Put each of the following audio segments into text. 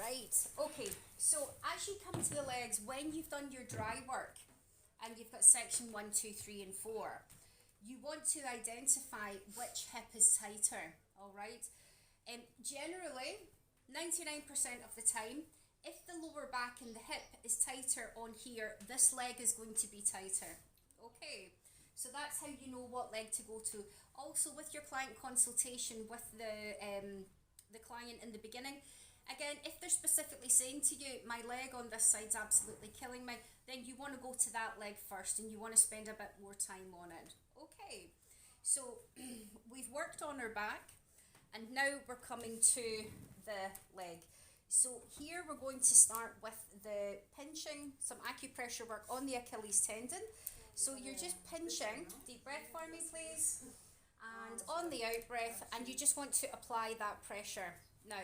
Right, okay, so as you come to the legs, when you've done your dry work and you've got section 1, 2, 3, and 4, you want to identify which hip is tighter, all right? Generally, 99% of the time, if the lower back and the hip is tighter on here, this leg is going to be tighter. Okay, so that's how you know what leg to go to. Also, with your client consultation with the client in the beginning, again, if they're specifically saying to you, my leg on this side's absolutely killing me, then you want to go to that leg first and you want to spend a bit more time on it. Okay, so we've worked on our back and now we're coming to the leg. So here we're going to start with the pinching, some acupressure work on the Achilles tendon. So you're just pinching, deep breath for me please, and on the out breath, and you just want to apply that pressure. Now,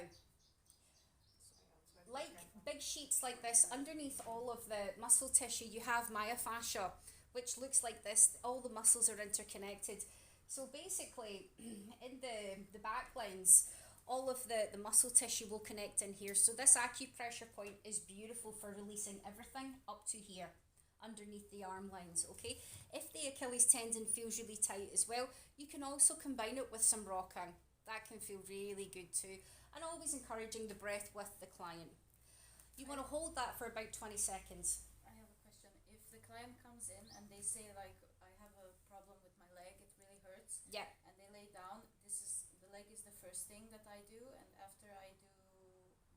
like big sheets like this, underneath all of the muscle tissue you have myofascia, which looks like this. All the muscles are interconnected. So basically, in the back lines, all of the muscle tissue will connect in here. So this acupressure point is beautiful for releasing everything up to here, underneath the arm lines, okay? If the Achilles tendon feels really tight as well, you can also combine it with some rocking. That can feel really good too. And always encouraging the breath with the client. You want to hold that for about 20 seconds. I have a question. If the client comes in and they say like, I have a problem with my leg, it really hurts. Yeah. And they lay down, the leg is the first thing that I do, and after I do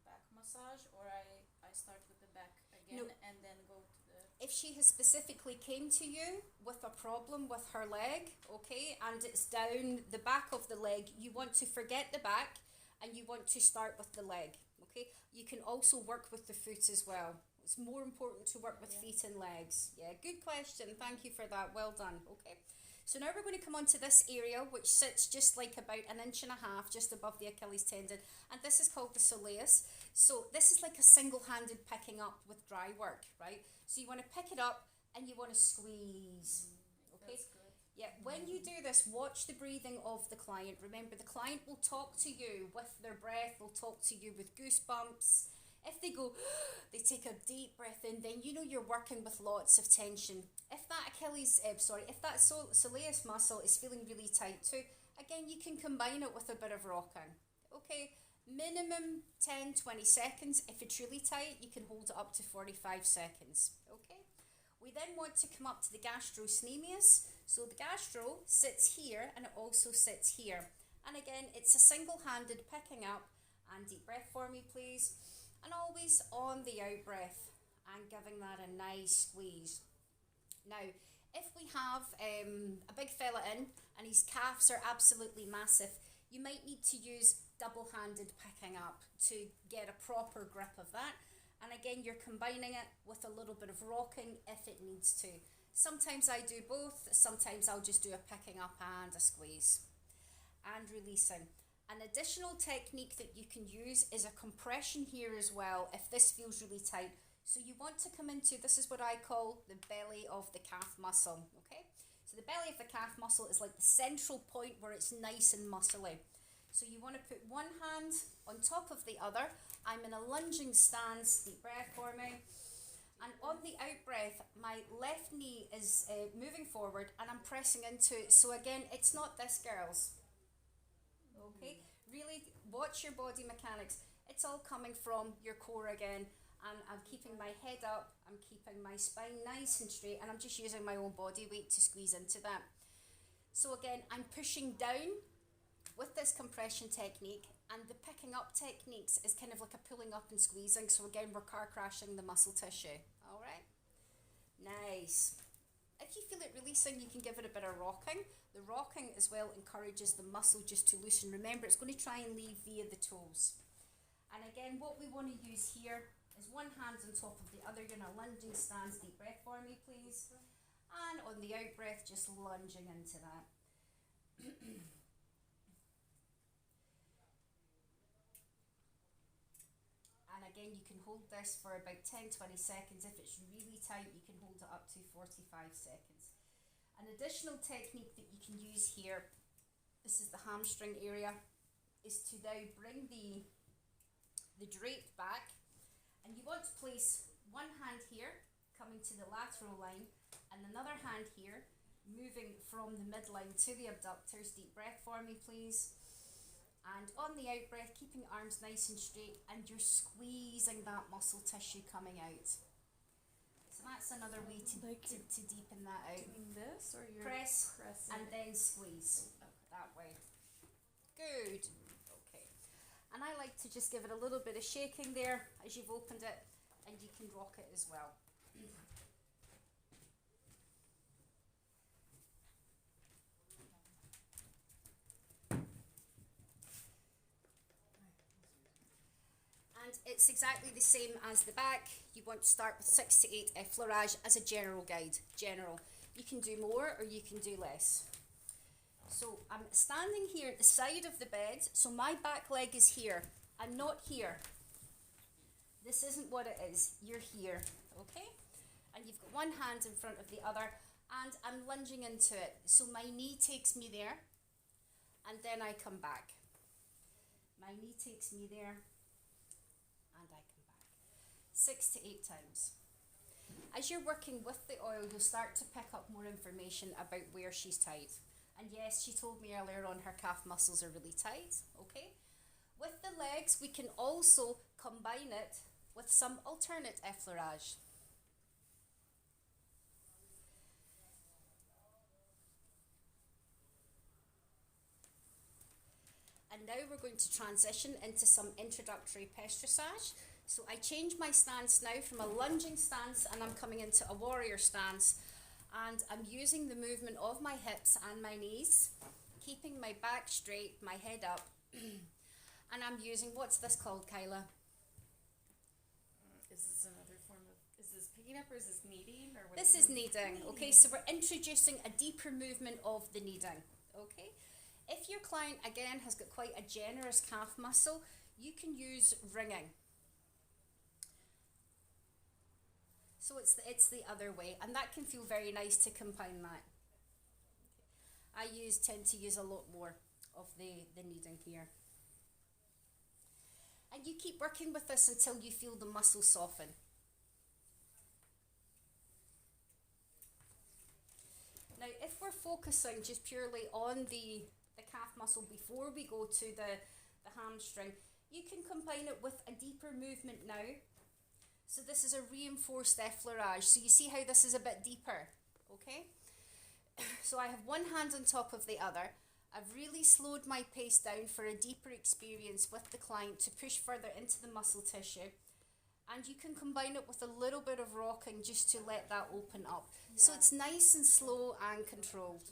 back massage, or I start with the back again. No. And then go to the... If she has specifically came to you with a problem with her leg, okay, and it's down the back of the leg, you want to forget the back and you want to start with the leg, okay? You can also work with the foot as well. It's more important to work with feet and legs. Yeah, good question. Thank you for that. Well done. Okay. So now we're going to come on to this area, which sits just like about 1.5 inches just above the Achilles tendon. And this is called the soleus. So this is like a single-handed picking up with dry work, right? So you want to pick it up and you want to squeeze. Okay. That's good. Yeah, when you do this, watch the breathing of the client. Remember, the client will talk to you with their breath. They'll talk to you with goosebumps. If they go, they take a deep breath in, then you know you're working with lots of tension. If that if that soleus muscle is feeling really tight too, again, you can combine it with a bit of rocking. Okay, minimum 10-20 seconds. If it's really tight, you can hold it up to 45 seconds. Okay, we then want to come up to the gastrocnemius. So the gastro sits here and it also sits here. And again, it's a single-handed picking up, and deep breath for me please. And always on the out breath and giving that a nice squeeze. Now, if we have a big fella in and his calves are absolutely massive, you might need to use double-handed picking up to get a proper grip of that. And again, you're combining it with a little bit of rocking if it needs to. Sometimes I do both, sometimes I'll just do a picking up and a squeeze. And releasing. An additional technique that you can use is a compression here as well if this feels really tight. So you want to come into, this is what I call the belly of the calf muscle, okay? So the belly of the calf muscle is like the central point where it's nice and muscly. So you want to put one hand on top of the other. I'm in a lunging stance, deep breath for me. And on the out breath, my left knee is moving forward and I'm pressing into it. So again, it's not this, girls. Okay, really watch your body mechanics. It's all coming from your core again, and I'm keeping my head up, I'm keeping my spine nice and straight, and I'm just using my own body weight to squeeze into that. So again, I'm pushing down with this compression technique, and the picking up techniques is kind of like a pulling up and squeezing. So again, we're car crashing the muscle tissue. All right, nice. If you feel it releasing, you can give it a bit of rocking. The rocking as well encourages the muscle just to loosen. Remember, it's going to try and leave via the toes. And again, what we want to use here is one hand on top of the other. You're in a lunging stance. Deep breath for me, please. And on the out breath, just lunging into that. And again, you can hold this for about 10-20 seconds. If it's really tight, you can hold it up to 45 seconds. An additional technique that you can use here, this is the hamstring area, is to now bring the the draped back. And you want to place one hand here, coming to the lateral line, and another hand here, moving from the midline to the abductors. Deep breath for me, please. And on the out breath, keeping arms nice and straight, and you're squeezing that muscle tissue coming out. So that's another way to deepen that out. Doing this, or you're press pressing and then squeeze. That way. Good. Okay. And I like to just give it a little bit of shaking there as you've opened it, and you can rock it as well. And it's exactly the same as the back. You want to start with 6 to 8 effleurage as a general guide. General. You can do more or you can do less. So I'm standing here at the side of the bed, so my back leg is here. I'm not here. This isn't what it is. You're here, okay? And you've got one hand in front of the other, and I'm lunging into it. So my knee takes me there, and then I come back. My knee takes me there, and I come back. 6 to 8 times. As you're working with the oil, you'll start to pick up more information about where she's tight. And yes, she told me earlier on her calf muscles are really tight, okay? With the legs, we can also combine it with some alternate effleurage. And now we're going to transition into some introductory pes-dressage. So I change my stance now from a lunging stance, and I'm coming into a warrior stance. And I'm using the movement of my hips and my knees, keeping my back straight, my head up. And I'm using, what's this called, Kyla? Is this another form of, is this picking up or is this kneading? Or what This is kneading, okay? So we're introducing a deeper movement of the kneading, okay? If your client, again, has got quite a generous calf muscle, you can use ringing. So it's the other way, and that can feel very nice to combine that. I tend to use a lot more of the kneading here. And you keep working with this until you feel the muscle soften. Now, if we're focusing just purely on the calf muscle before we go to the hamstring, you can combine it with a deeper movement now. So this is a reinforced effleurage. So you see how this is a bit deeper, okay? So I have one hand on top of the other. I've really slowed my pace down for a deeper experience with the client to push further into the muscle tissue. And you can combine it with a little bit of rocking just to let that open up. Yeah. So it's nice and slow and controlled.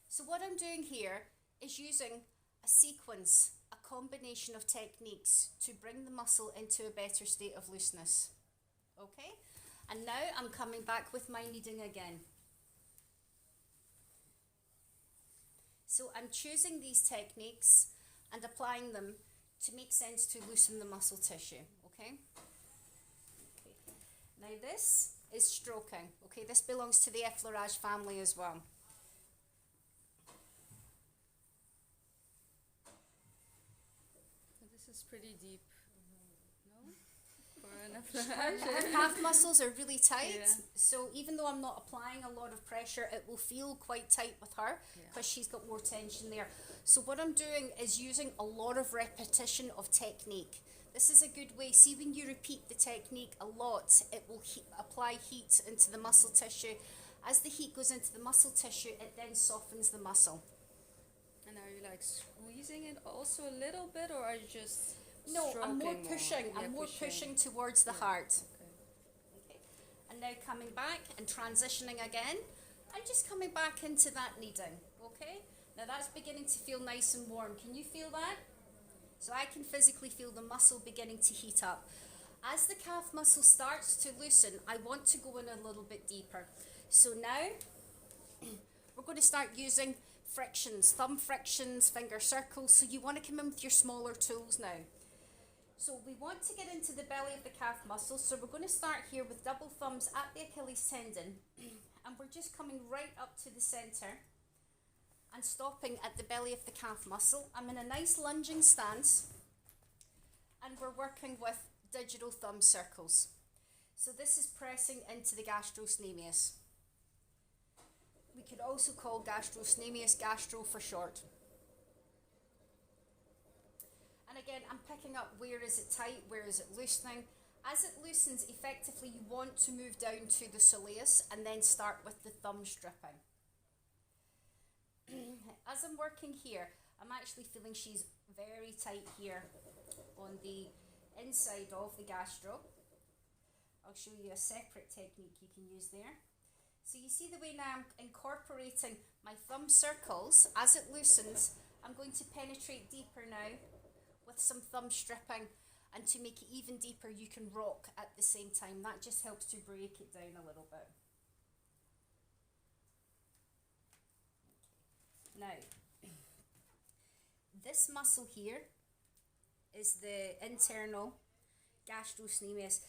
So what I'm doing here is using a sequence, a combination of techniques to bring the muscle into a better state of looseness. Okay? And now I'm coming back with my kneading again. So I'm choosing these techniques and applying them to make sense to loosen the muscle tissue. Okay? Okay. Now this is stroking. Okay, this belongs to the effleurage family as well. Is pretty deep, no? For an effleurage. Her calf muscles are really tight, yeah. So even though I'm not applying a lot of pressure, it will feel quite tight with her because she's got more tension there. So what I'm doing is using a lot of repetition of technique. This is a good way. See, when you repeat the technique a lot, it will apply heat into the muscle tissue. As the heat goes into the muscle tissue, it then softens the muscle. And are you like squeezing it also a little bit, or are you just No, I'm more stroking pushing. more? I'm more pushing towards the heart. Okay. And now coming back and transitioning again, and just coming back into that kneading. Okay. Now that's beginning to feel nice and warm. Can you feel that? So I can physically feel the muscle beginning to heat up. As the calf muscle starts to loosen, I want to go in a little bit deeper. So now we're going to start using frictions, thumb frictions, finger circles. So you want to come in with your smaller tools now. So we want to get into the belly of the calf muscle. So we're going to start here with double thumbs at the Achilles tendon. And we're just coming right up to the center. and stopping at the belly of the calf muscle. I'm in a nice lunging stance, and we're working with digital thumb circles. So this is pressing into the gastrocnemius. We could also call gastrocnemius gastro for short. And again, I'm picking up where is it tight, where is it loosening. As it loosens, effectively you want to move down to the soleus and then start with the thumb stripping. As I'm working here, I'm actually feeling she's very tight here on the inside of the gastro. I'll show you a separate technique you can use there. So you see the way now I'm incorporating my thumb circles. As it loosens, I'm going to penetrate deeper now with some thumb stripping, and to make it even deeper you can rock at the same time. That just helps to break it down a little bit. Now, this muscle here is the internal gastrocnemius.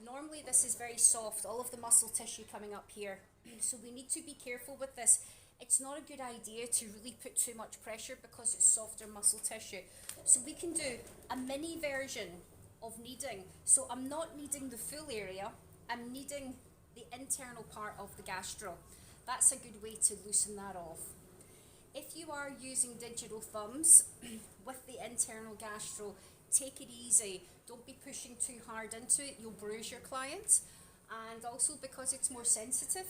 Normally this is very soft, all of the muscle tissue coming up here. So we need to be careful with this. It's not a good idea to really put too much pressure because it's softer muscle tissue. So we can do a mini version of kneading. So I'm not kneading the full area, I'm kneading the internal part of the gastro. That's a good way to loosen that off. If you are using digital thumbs with the internal gastro, take it easy. Don't be pushing too hard into it, you'll bruise your client. And also because it's more sensitive,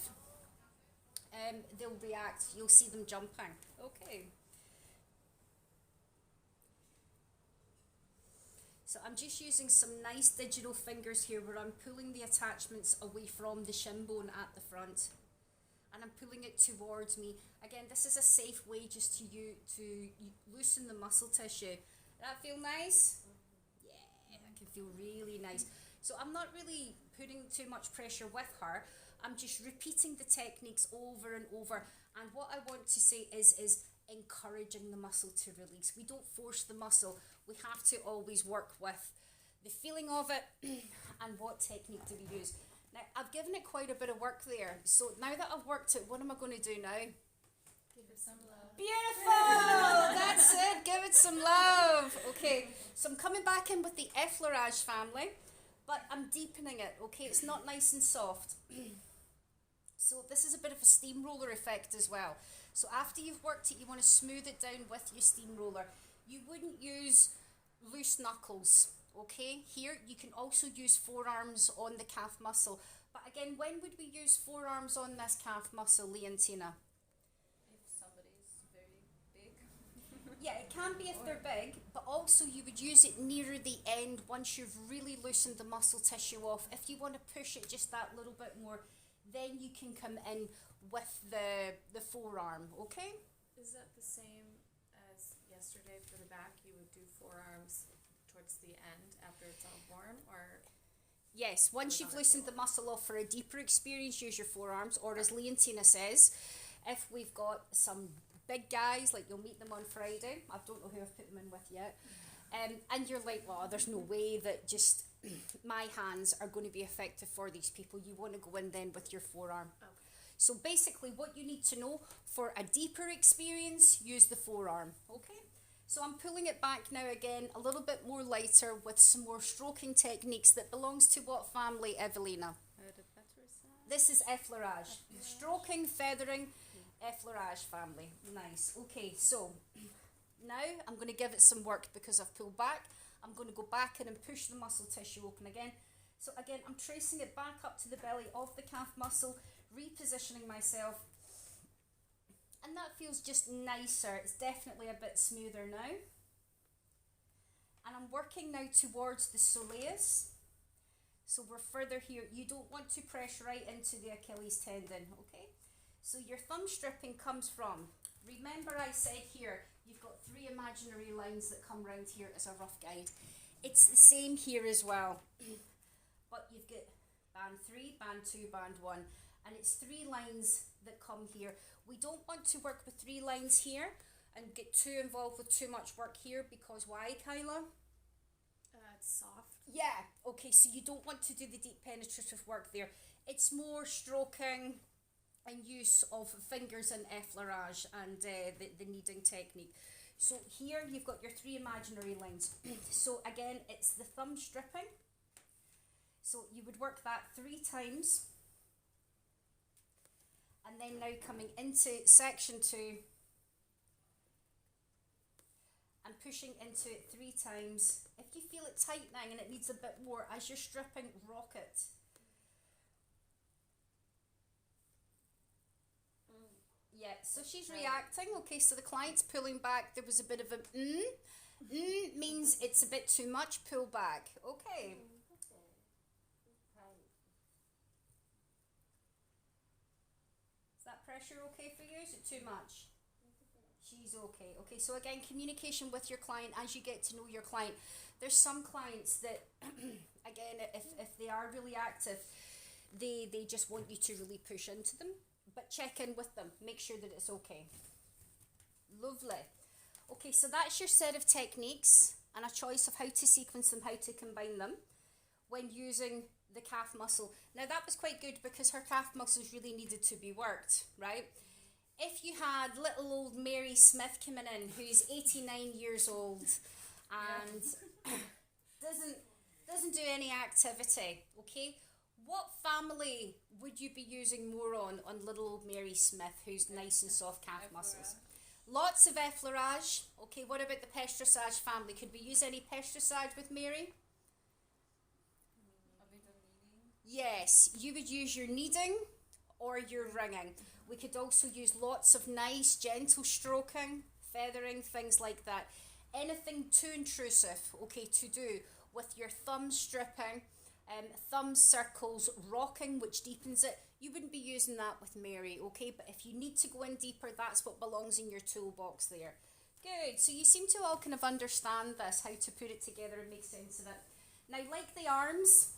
they'll react, you'll see them jumping. Okay. So I'm just using some nice digital fingers here where I'm pulling the attachments away from the shin bone at the front. And I'm pulling it towards me. Again, this is a safe way just to loosen the muscle tissue. That feel nice? Yeah, I can feel really nice. So I'm not really putting too much pressure with her. I'm just repeating the techniques over and over. And what I want to say is encouraging the muscle to release. We don't force the muscle. We have to always work with the feeling of it and what technique do we use. Now, I've given it quite a bit of work there. So now that I've worked it, what am I going to do now? Give it some love. Beautiful! That's it. Give it some love. Okay, so I'm coming back in with the effleurage family, but I'm deepening it, okay? It's not nice and soft. So this is a bit of a steamroller effect as well. So after you've worked it, you want to smooth it down with your steamroller. You wouldn't use loose knuckles, okay? Here, you can also use forearms on the calf muscle. But again, when would we use forearms on this calf muscle, Leontina? If somebody's very big. Yeah, it can be if they're big, but also you would use it nearer the end once you've really loosened the muscle tissue off. If you want to push it just that little bit more, then you can come in with the forearm, okay? Is that the same as yesterday for the back? You would do forearms towards the end after it's all warm, or? Yes, once you've loosened the muscle off for a deeper experience, use your forearms, or as Leontina says, if we've got some big guys, like you'll meet them on Friday, I don't know who I've put them in with yet, and you're like, well, there's no way that just my hands are going to be effective for these people. You want to go in then with your forearm. Okay. So basically what you need to know for a deeper experience, use the forearm, okay? So I'm pulling it back now again, a little bit more lighter with some more stroking techniques that belongs to what family, Evelina? This is effleurage. Stroking, feathering, effleurage family. Nice. Okay, so now I'm going to give it some work because I've pulled back. I'm going to go back in and push the muscle tissue open again. So again, I'm tracing it back up to the belly of the calf muscle, repositioning myself. And that feels just nicer. It's definitely a bit smoother now. And I'm working now towards the soleus. So we're further here. You don't want to press right into the Achilles tendon, okay? So your thumb stripping comes from, remember I said here, you've got 3 imaginary lines that come round here as a rough guide. It's the same here as well. But you've got band 3, band 2, band 1. And it's 3 lines that come here. We don't want to work with 3 lines here and get too involved with too much work here because why, Kyla? It's soft. Yeah, okay, so you don't want to do the deep penetrative work there. It's more stroking, and use of fingers and effleurage and the kneading technique. So here you've got your 3 imaginary lines. So again, it's the thumb stripping. So you would work that 3 times. And then now coming into section 2 and pushing into it 3 times. If you feel it tightening and it needs a bit more, as you're stripping, rock it. Yeah, so she's reacting. Okay, so the client's pulling back. There was a bit of a means it's a bit too much. Pull back. Okay. Is that pressure okay for you? Is it too much? She's okay. Okay, so again, communication with your client as you get to know your client. There's some clients that, again, if they are really active, they just want you to really push into them. But check in with them. Make sure that it's okay. Lovely. Okay, so that's your set of techniques and a choice of how to sequence them, how to combine them when using the calf muscle. Now that was quite good because her calf muscles really needed to be worked, right? If you had little old Mary Smith coming in who's 89 years old and doesn't do any activity, okay? What family would you be using more on little old Mary Smith, who's nice and soft calf muscles? Lots of effleurage. Okay, what about the pasteurisage family? Could we use any pasteurisage with Mary? A bit of kneading. Yes, you would use your kneading or your ringing. We could also use lots of nice, gentle stroking, feathering, things like that. Anything too intrusive, okay, to do with your thumb stripping, thumb circles, rocking, which deepens it. You wouldn't be using that with Mary, okay? But if you need to go in deeper, that's what belongs in your toolbox there. Good. So you seem to all kind of understand this, how to put it together and make sense of it. Now, like the arms,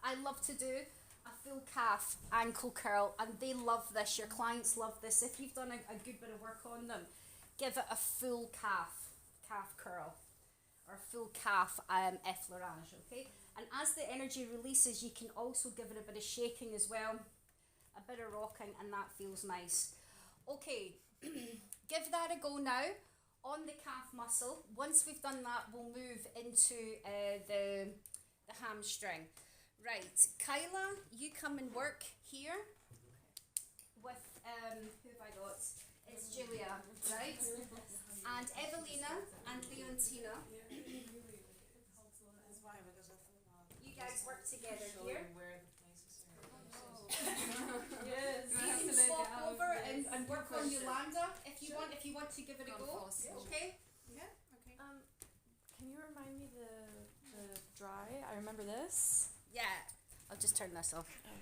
I love to do a full calf ankle curl, and they love this. Your clients love this. If you've done a good bit of work on them, give it a full calf curl or full calf effleurage, okay? And as the energy releases, you can also give it a bit of shaking as well, a bit of rocking, and that feels nice. Okay, give that a go now on the calf muscle. Once we've done that, we'll move into the hamstring. Right, Kyla, you come and work here with, who have I got? It's Julia, right? And Evelina and Leontina. You guys work together here. Yes. You can swap over and work on Yolanda if you want. If you want to give it a go, okay? Yeah. Okay. Can you remind me the dry? I remember this. Yeah. I'll just turn this off. Okay.